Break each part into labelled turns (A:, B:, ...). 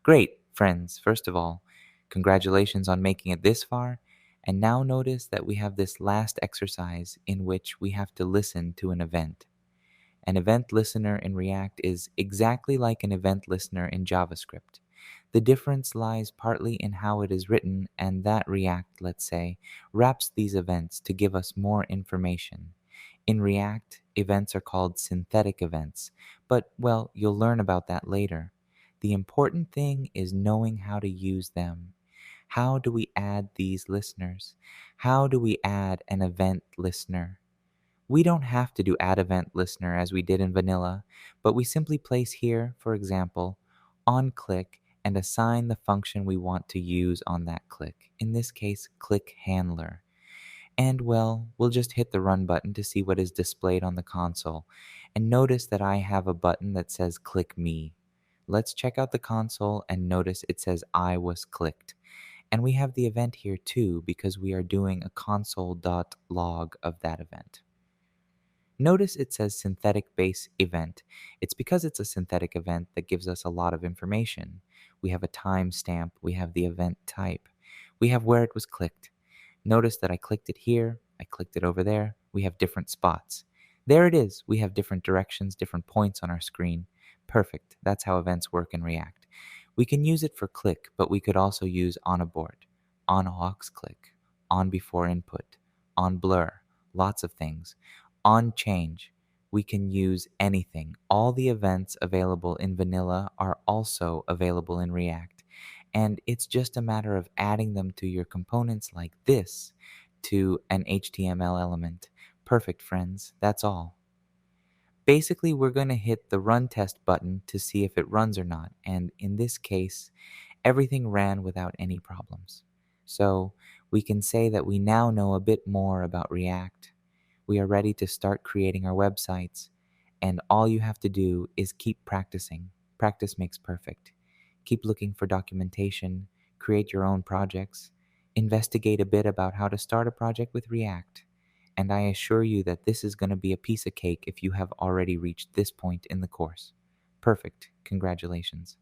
A: Great, friends. First of all, congratulations on making it this far. And now notice that we have this last exercise in which we have to listen to an event. An event listener in React is exactly like an event listener in JavaScript. The difference lies partly in how it is written, and that React, let's say, wraps these events to give us more information. In React, events are called synthetic events, but, well, you'll learn about that later. The important thing is knowing how to use them. How do we add these listeners? How do we add an event listener? We don't have to do add event listener as we did in vanilla, but we simply place here, for example, on click and assign the function we want to use on that click. In this case, click handler. And well, we'll just hit the run button to see what is displayed on the console. And notice that I have a button that says click me. Let's check out the console and notice it says I was clicked. And we have the event here too because we are doing a console.log of that event. Notice it says synthetic base event. It's because it's a synthetic event that gives us a lot of information. We have a timestamp, we have the event type, we have where it was clicked. Notice that I clicked it here, I clicked it over there, we have different spots. There it is, we have different directions, different points on our screen. Perfect, that's how events work in React. We can use it for click, but we could also use on abort, on aux click, on before input, on blur, lots of things. On change, we can use anything. All the events available in vanilla are also available in React. And it's just a matter of adding them to your components like this to an HTML element. Perfect, friends. That's all. Basically, we're going to hit the run test button to see if it runs or not. And in this case, everything ran without any problems. So we can say that we now know a bit more about React. We are ready to start creating our websites, and all you have to do is keep practicing. Practice makes perfect. Keep looking for documentation, create your own projects, investigate a bit about how to start a project with React, and I assure you that this is going to be a piece of cake if you have already reached this point in the course. Perfect. Congratulations.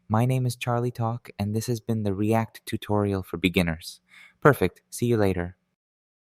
A: My name is Charlie Talk, and this has been the React tutorial for beginners. Perfect. See you later.